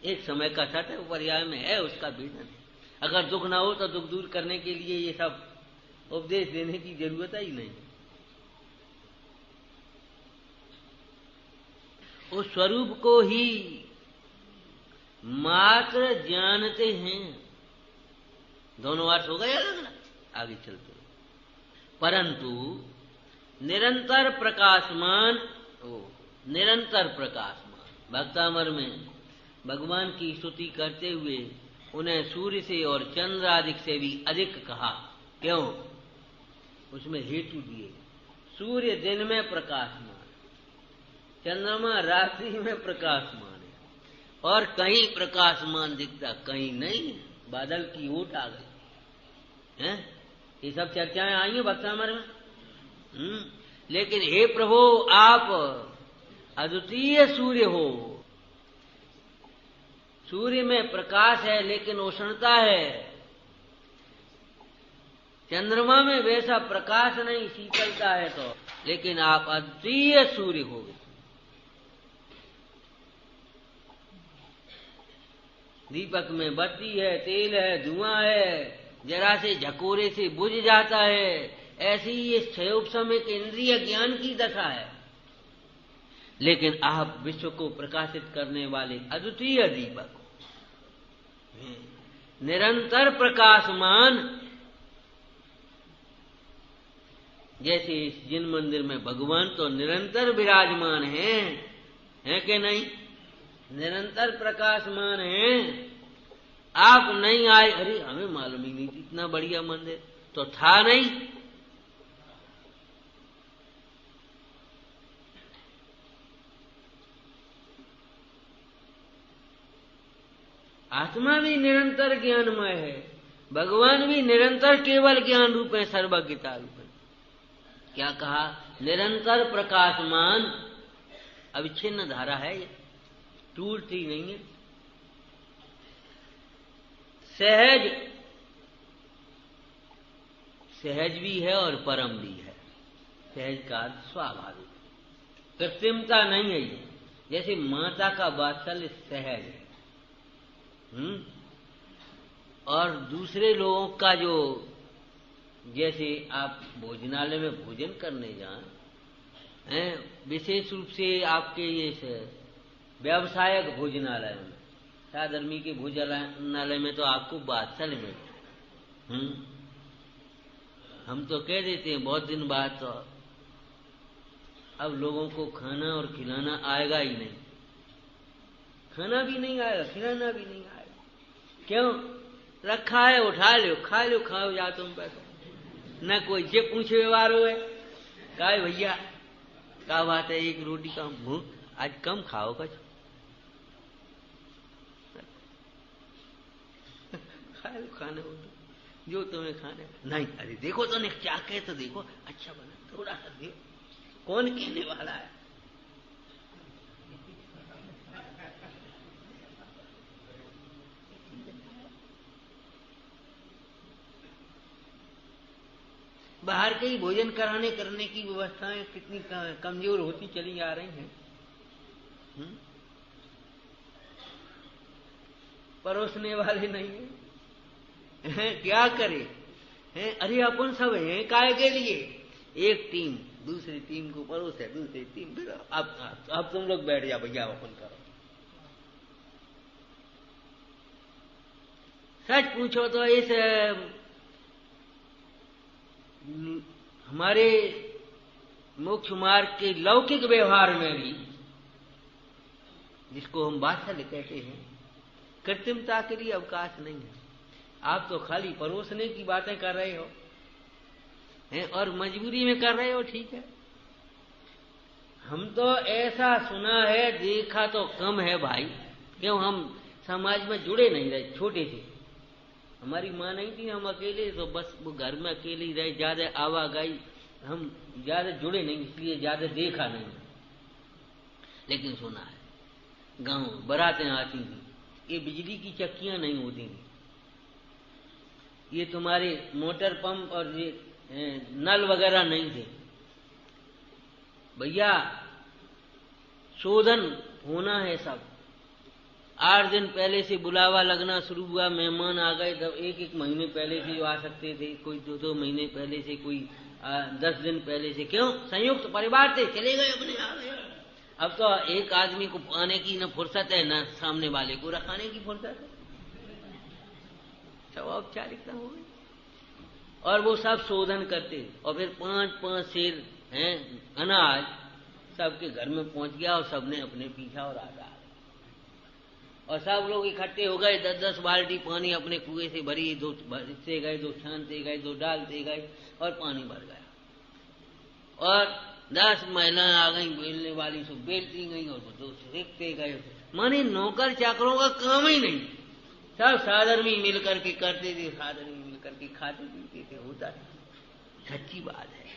Speaker 1: एक समय का सत है, पर्याय में है उसका भेदन। अगर दुख ना हो तो दुख दूर करने के लिए ये सब उपदेश देने की जरूरत ही नहीं। उस स्वरूप को ही मात्र जानते हैं। दोनों अर्थ हो गए अलग अलग, आगे चलते। परंतु निरंतर प्रकाशमान, निरंतर प्रकाशमान भक्तामर में भगवान की स्तुति करते हुए उन्हें सूर्य से और चंद्र आदि से भी अधिक कहा। क्यों? उसमें हेतु दिए। सूर्य दिन में प्रकाशमान, चंद्रमा रात्रि में प्रकाशमान है, और कहीं प्रकाशमान दिखता, कहीं नहीं। बादल की ओट आ गई है। ये सब चर्चाएं आई हैं भक्तामर में। लेकिन हे प्रभु, आप अद्वितीय सूर्य हो। सूर्य में प्रकाश है लेकिन उष्णता है, चंद्रमा में वैसा प्रकाश नहीं, शीतलता है। तो लेकिन आप अद्वितीय सूर्य हो। दीपक में बत्ती है, तेल है, धुआं है, जरा से झकोरे से बुझ जाता है। ऐसी ये क्षयोपशमिक इंद्रिय ज्ञान की दशा है। लेकिन आप विश्व को प्रकाशित करने वाले अद्वितीय दीपक, निरंतर प्रकाशमान। जैसे इस जिन मंदिर में भगवान तो निरंतर विराजमान हैं कि नहीं? निरंतर प्रकाशमान हैं। आप नहीं आए, अरे हमें मालूम ही नहीं, इतना बढ़िया मंदिर तो था नहीं। आत्मा भी निरंतर ज्ञानमय है, भगवान भी निरंतर केवल ज्ञान रूप है, सर्वज्ञता रूप है। क्या कहा? निरंतर प्रकाशमान, अविच्छिन्न धारा है, ये टूटती नहीं है। सहज, सहज भी है और परम भी है। सहज का स्वाभाविक, कृत्रिमता नहीं है। जैसे माता का वात्सल्य सहज, और दूसरे लोगों का जो, जैसे आप भोजनालय में भोजन करने जाएं, विशेष रूप से आपके ये व्यावसायिक भोजनालय में, साधर्मी के भोजनालय में तो आपको वात्सल्य मिलता। हम तो कह देते हैं बहुत दिन बाद, तो अब लोगों को खाना और खिलाना आएगा ही नहीं, खाना भी नहीं आएगा, खिलाना भी नहीं आएगा। क्यों? रखा है, उठा लो, खा लो, खाओ जा तुम बैठो, न कोई जे पूछे व्यवहार हुए। कहा भैया क्या बात है, एक रोटी का मुंह आज कम खाओ कुछ, खा लो, खाने हो जो तुम्हें खाने। नहीं, अरे देखो तो नहीं क्या कहे तो देखो, अच्छा बना, थोड़ा सा दे, कौन कहने वाला है। बाहर के ही भोजन कराने करने की व्यवस्थाएं कितनी कमजोर होती चली आ रही हैं। परोसने वाले नहीं है, क्या करे हैं? अरे अपन सब हैं काय के लिए, एक टीम दूसरी टीम को परोसे, दूसरी टीम फिर अब तुम लोग बैठ जाओ भैया अपन करो। सच पूछो तो इस हमारे मोक्ष मार्ग के लौकिक व्यवहार में भी, जिसको हम वात्सल्य कहते हैं, कृत्रिमता के लिए अवकाश नहीं है। आप तो खाली परोसने की बातें कर रहे हो हैं, और मजबूरी में कर रहे हो, ठीक है। हम तो ऐसा सुना है, देखा तो कम है भाई, क्यों हम समाज में जुड़े नहीं रहे। छोटे थे, हमारी माँ नहीं थी, हम अकेले, तो बस वो घर में अकेले ही रहे, ज्यादा आवागई हम ज्यादा जुड़े नहीं, इसलिए ज्यादा देखा नहीं। लेकिन सुना है, गांव बारातें आती थी, ये बिजली की चक्कियां नहीं होती थी, ये तुम्हारे मोटर पंप और ये नल वगैरह नहीं थे भैया, शोधन होना है सब। 8 दिन पहले से बुलावा लगना शुरू हुआ, मेहमान आ गए, तब 1-1 महीने पहले से जो आ सकते थे, कोई 2-2 महीने पहले से, कोई 10 दिन पहले से। क्यों? संयुक्त परिवार थे, चले गए अपने, आ गए। अब तो एक आदमी को आने की न फुर्सत है, न सामने वाले को रखाने की फुर्सत है, सब औपचारिकता हो गई। और वो सब शोधन करते, और फिर 5-5 सेर हैं अनाज सबके घर में पहुंच गया, और सबने अपने पीछा और आधा, और सब लोग इकट्ठे हो गए। 10-10 बाल्टी पानी अपने कुएं से भरी, 2 भरते गए, 2 छानते गए, 2 डालते गए, और पानी भर गया। और 10 महिलाएं आ गई बेलने वाली, सब बेलती गई, और 2 सेकते गए। माने नौकर चाकरों का काम ही नहीं, सब साधर्मी मिलकर के करते थे, साधर्मी मिलकर के खाते पीते थे, होता था। सच्ची बात है।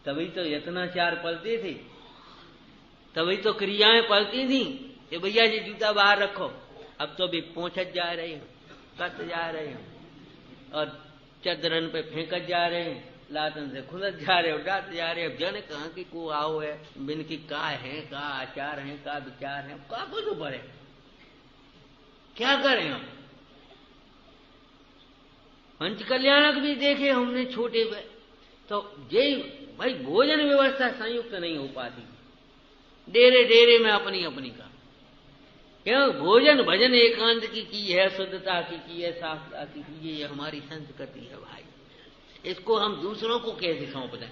Speaker 1: तभी तो यत्नाचार पलते थे, तभी तो क्रियाएं पलती थी कि भैया जी जूता बाहर रखो। अब तो भी पहुंचत जा रहे हैं, कट जा रहे हैं, और चदरन पे फेंकत जा रहे हैं, लातन से खुलत जा रहे हो, डांट जा रहे हो। जन कहाँ की को आओ है, बिन की का है, का आचार है, का विचार है, का कुछ पड़े, क्या करें हम। पंच कल्याणक भी देखे हमने छोटे पे, तो यही भाई भोजन व्यवस्था संयुक्त नहीं हो पाती, डेरे डेरे में अपनी अपनी का। क्यों? भोजन भजन एकांत की है, शुद्धता की है, साफता की है, ये हमारी संस्कृति है भाई। इसको हम दूसरों को कैसे सौंप दें?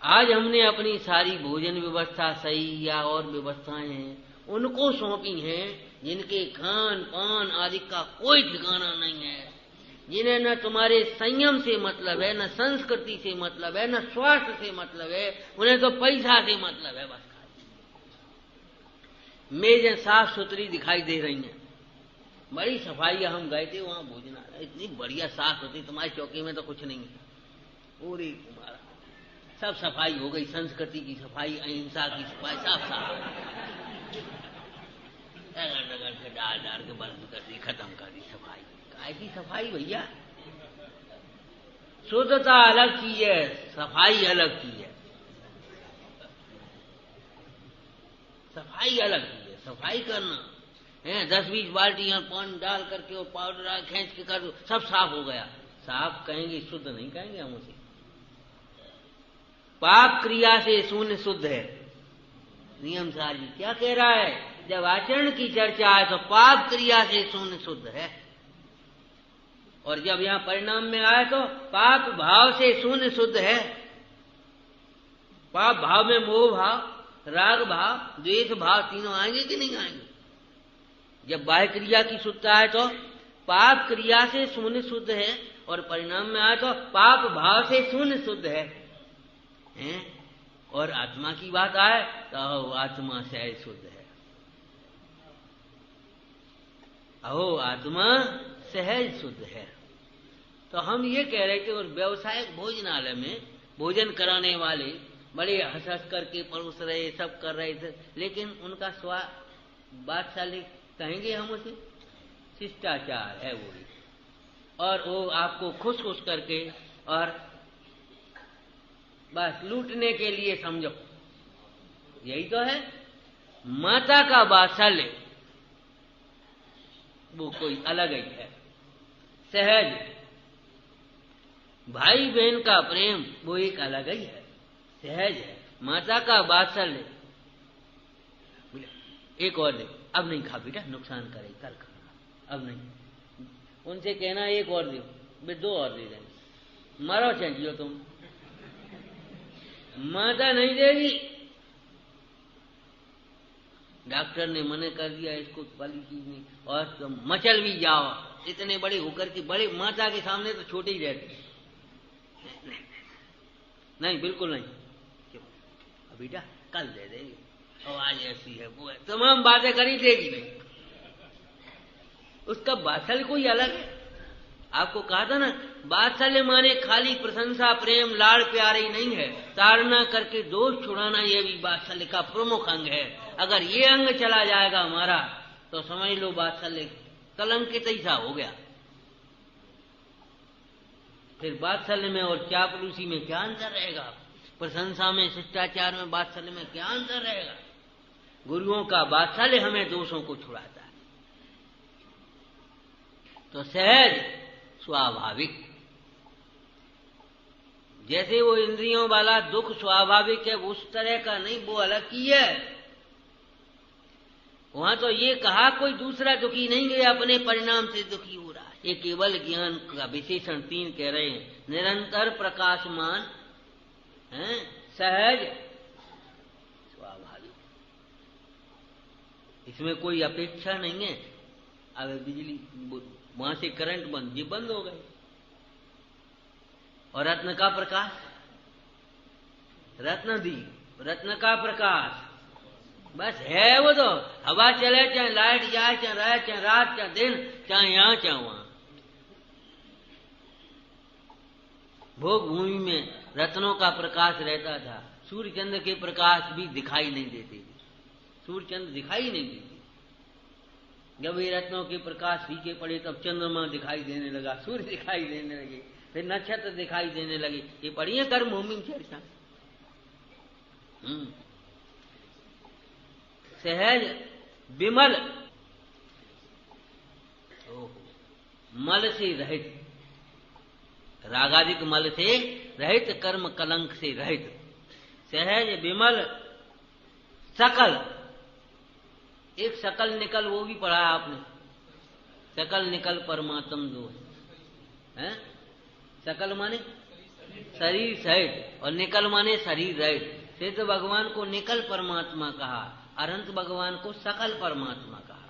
Speaker 1: आज हमने अपनी सारी भोजन व्यवस्था सही या और व्यवस्थाएं हैं उनको सौंपी हैं, जिनके खान पान आदि का कोई ठिकाना नहीं है, जिन्हें न तुम्हारे संयम से मतलब है, न संस्कृति से मतलब है, न स्वास्थ्य से मतलब है, उन्हें तो पैसा से मतलब है बस। मेजें साफ सुथरी दिखाई दे रही हैं, बड़ी सफाई। हम गए थे वहां भोजनालय, इतनी बढ़िया साफ सुथरी, तुम्हारी चौकी में तो कुछ नहीं है, पूरी तुम्हारा सब सफाई हो गई, संस्कृति की सफाई, अहिंसा की सफाई, साफ नगर के डाल डाल के बंद कर दी, खत्म कर दी सफाई। काय की सफाई भैया? शुद्धता अलग चीज है, सफाई अलग चीज है। सफाई अलग चीज है, सफाई करना है। 10-20 बाल्टियां पानी डाल करके और पाउडर डाल खींच के कर दो, सब साफ हो गया। साफ कहेंगे, शुद्ध नहीं कहेंगे हम उसे। पाप क्रिया से शून्य शुद्ध है। नियम सार जी क्या कह रहा है? जब आचरण की चर्चा है तो पाप क्रिया से शून्य शुद्ध है, और जब यहां परिणाम में आए तो पाप भाव से शून्य शुद्ध है। पाप भाव में मोह भाव, राग भाव, द्वेष भाव तीनों आएंगे कि नहीं आएंगे? जब बाह्य क्रिया की शुद्धता है तो पाप क्रिया से शून्य शुद्ध है, और परिणाम में आए तो पाप भाव से शून्य शुद्ध है। और आत्मा की बात आए तो आत्मा सहज शुद्ध है। अहो आत्मा सहज शुद्ध है। तो हम ये कह रहे थे, और व्यवसायिक भोजनालय में भोजन कराने वाले बड़े हंस हंस करके परोस रहे, सब कर रहे थे, लेकिन उनका स्वाद बादशाह कहेंगे हम उसे शिष्टाचार है वो भी। और वो आपको खुश खुश करके और बस लूटने के लिए समझो, यही तो है। माता का वात्सल्य वो कोई अलग ही है, सहज। भाई बहन का प्रेम वो एक अलग ही है, सहज है। माता का वात्सल्य। एक और दे, अब नहीं खा बेटा, नुकसान करे, कल खाना, अब नहीं। उनसे कहना एक और दो, वे 2 और दे देंगे। मरो चाहे जियो तुम, माता नहीं देगी। डॉक्टर ने मना कर दिया इसको वाली चीज नहीं, और तुम मचल भी जाओ, इतने बड़े होकर के बड़े माता के सामने तो छोटे ही रहते। नहीं बिल्कुल नहीं, बेटा कल दे देंगे, और आज ऐसी है वो है, तमाम बातें करी देगी नहीं। उसका वात्सल्य कोई अलग है। आपको कहा था ना, वात्सल्य माने खाली प्रशंसा प्रेम लाड़ प्यार ही नहीं है, ताड़ना करके दोष छुड़ाना ये भी वात्सल्य का प्रमुख अंग है। अगर ये अंग चला जाएगा हमारा तो समझ लो वात्सल्य कलंकित ही सा हो गया। फिर वात्सल्य में और चापलूसी में क्या अंतर रहेगा? प्रशंसा में, शिष्टाचार में, वात्सल्य में क्या अंतर रहेगा? गुरुओं का वात्सल्य हमें दोषों को छुड़ाता है। तो सहज स्वाभाविक, जैसे वो इंद्रियों वाला दुख स्वाभाविक है, उस तरह का नहीं, वो अलग की है। वहां तो ये कहा कोई दूसरा दुखी नहीं है, अपने परिणाम से दुखी हो रहा है। ये केवल ज्ञान का विशेषण 3 कह रहे हैं। निरंतर प्रकाशमान है, सहज स्वाभाविक, इसमें कोई अपेक्षा नहीं है। अब बिजली वहां से करंट बंद, ये बंद हो गए। और रत्न का प्रकाश, रत्न दीप, रत्न का प्रकाश बस है। वो तो हवा चले चाहे लाइट जाए, चाहे रहे, चाहे रात, चाहे दिन, चाहे यहां चाहे वहां। भोग भूमि में रत्नों का प्रकाश रहता था, सूर्य चंद्र के प्रकाश भी दिखाई नहीं देते थे, सूर्य चंद्र दिखाई नहीं देते। जब ये रत्नों के प्रकाश फीके पड़े तब चंद्रमा दिखाई देने लगा, सूर्य दिखाई देने लगे, फिर नक्षत्र दिखाई देने लगे। ये पढ़िए कर्म भूमि में चर्चा। सहज विमल, मल से रहित, रागादिक मल से रहित, कर्म कलंक से रहित, सहज विमल सकल। एक सकल निकल वो भी पढ़ा आपने, सकल निकल परमात्म दो है। सकल माने शरीर सहित, और निकल माने शरीर रहित। सिद्ध भगवान को निकल परमात्मा कहा, अनंत भगवान को सकल परमात्मा कहा।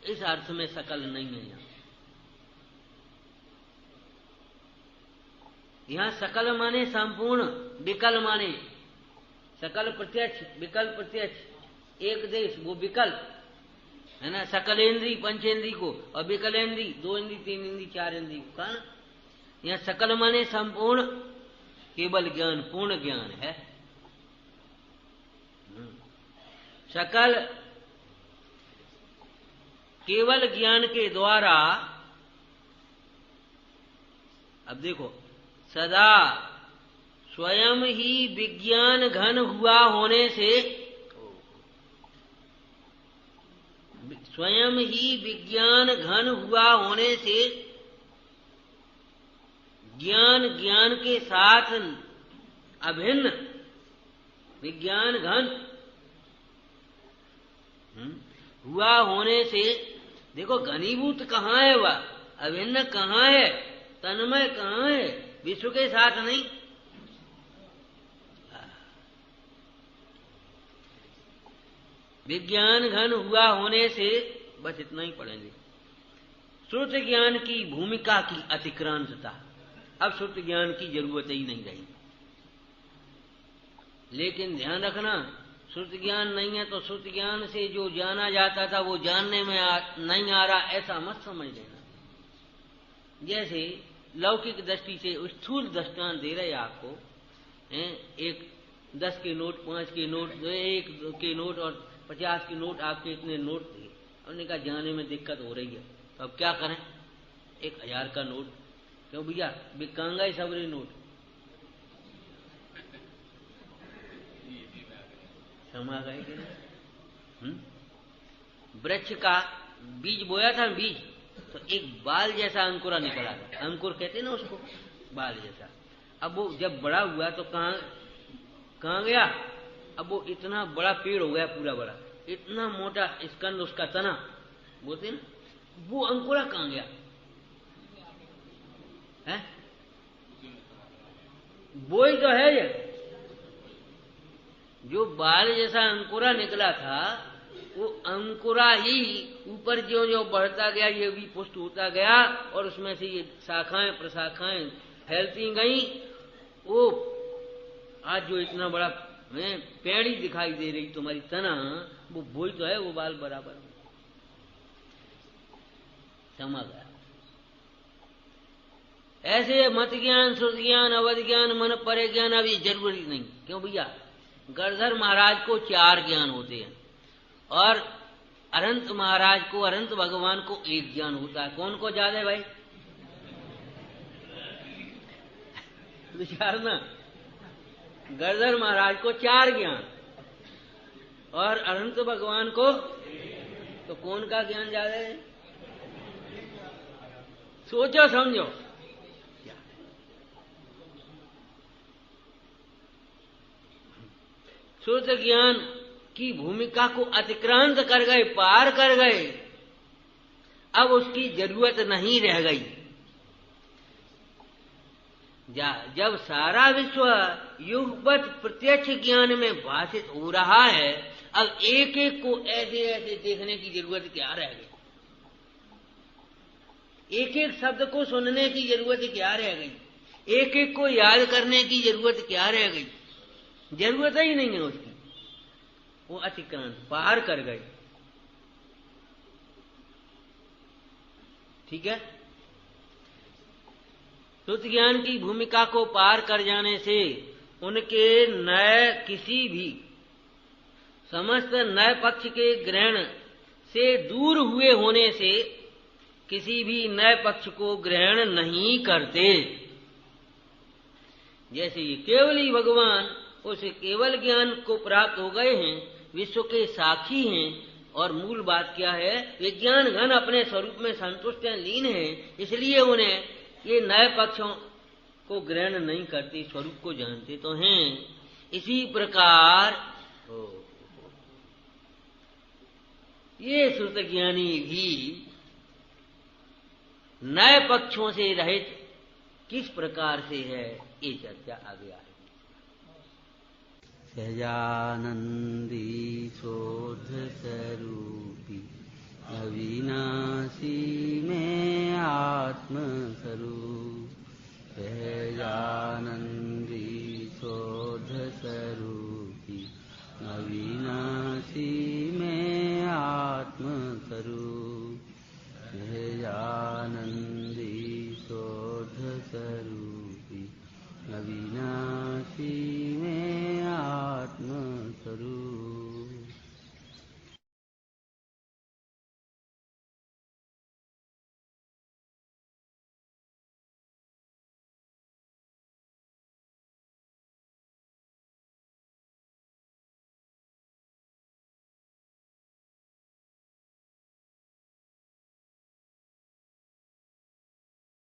Speaker 1: इस अर्थ में सकल नहीं है यहाँ। यहाँ सकल माने संपूर्ण, विकल माने सकल प्रत्यक्ष, विकल प्रत्यक्ष, एक देश, वो विकल्प है ना। सकलेंद्री पंचेंद्री को, और विकलेंद्री 2 इंद्री 3 इंद्री 4 इंद्री को कहा ना। यहाँ सकल माने संपूर्ण, केवल ज्ञान, पूर्ण ज्ञान है। सकल केवल ज्ञान के द्वारा। अब देखो, सदा स्वयं ही विज्ञान घन हुआ होने से, स्वयं ही विज्ञान घन हुआ होने से ज्ञान ज्ञान के साथ अभिन्न, विज्ञान घन हुआ होने से, देखो घनीभूत कहाँ है वह, अभिन्न कहाँ है, तन्मय कहाँ है, विश्व के साथ नहीं। विज्ञान घन हुआ होने से, बस इतना ही पढ़ेंगे। श्रुत ज्ञान की भूमिका की अतिक्रांतता, अब श्रुत ज्ञान की जरूरत ही नहीं रही। लेकिन ध्यान रखना, श्रुत ज्ञान नहीं है तो श्रुत ज्ञान से जो जाना जाता था वो जानने में नहीं आ रहा, ऐसा मत समझ लेना। जैसे लौकिक दृष्टि से स्थूल दृष्टांत दे रहे आपको, एक 10 के नोट, 5 के नोट, 1 के नोट और 50 के नोट, आपके इतने नोट थे, हमने कहा जाने में दिक्कत हो रही है, तो अब क्या करें, 1000 का नोट, क्यों भैया बिकांगा ही सबरे नोट, समा गए कि नहीं। वृक्ष का बीज बोया था, बीज तो एक बाल जैसा अंकुरा निकला था, अंकुर कहते ना उसको, बाल जैसा। अब वो जब बड़ा हुआ तो कहाँ गया, अब वो इतना बड़ा पेड़ हो गया, पूरा बड़ा, इतना मोटा स्कंद उसका तना बोलते ना, वो अंकुरा कहाँ गया है, वो ही तो है ये जो बाल जैसा अंकुरा निकला था, वो अंकुरा ही ऊपर ज्यों ज्यों बढ़ता गया, ये भी पुष्ट होता गया और उसमें से ये शाखाएं प्रशाखाएं फैलती गई। वो आज जो इतना बड़ा पेड़ी दिखाई दे रही तुम्हारी तना, वो बोई तो है, वो बाल बराबर समझ गया। ऐसे मत ज्ञान, श्रुत ज्ञान, अवध ज्ञान, मन परे ज्ञान अब ये जरूरी नहीं। क्यों भैया, गणधर महाराज को 4 ज्ञान होते हैं और अनंत महाराज को, अनंत भगवान को 1 ज्ञान होता है। कौन को ज्यादा है भाई, विचारना। गणधर महाराज को 4 ज्ञान और अनंत भगवान को, तो कौन का ज्ञान ज्यादा है, सोचो समझो। श्रुत ज्ञान की भूमिका को अतिक्रांत कर गए, पार कर गए, अब उसकी जरूरत नहीं रह गई। जब सारा विश्व युगपत प्रत्यक्ष ज्ञान में भाषित हो रहा है, अब एक एक को ऐसे ऐसे देखने की जरूरत क्या रह गई, एक एक शब्द को सुनने की जरूरत क्या रह गई, एक एक को याद करने की जरूरत क्या रह गई, जरूरत ही नहीं है उसकी। वो अतिक्रांत पार कर गए, ठीक है। श्रुत ज्ञान की भूमिका को पार कर जाने से उनके नए किसी भी समस्त नए पक्ष के ग्रहण से दूर हुए होने से किसी भी नए पक्ष को ग्रहण नहीं करते। जैसे ये केवल ही भगवान उस केवल ज्ञान को प्राप्त हो गए हैं, विश्व के साक्षी हैं, और मूल बात क्या है, विज्ञान घन अपने स्वरूप में संतुष्ट हैं, लीन हैं, इसलिए उन्हें ये नए पक्षों को ग्रहण नहीं करते, स्वरूप को जानते तो हैं। इसी प्रकार ये श्रुत ज्ञानी भी नए पक्षों से रहित किस प्रकार से है, ये चर्चा आगे आएगी। सहजानंदी शोध स्वरूपी अविनाशी में आत्म स्वरूप, सहजानंदी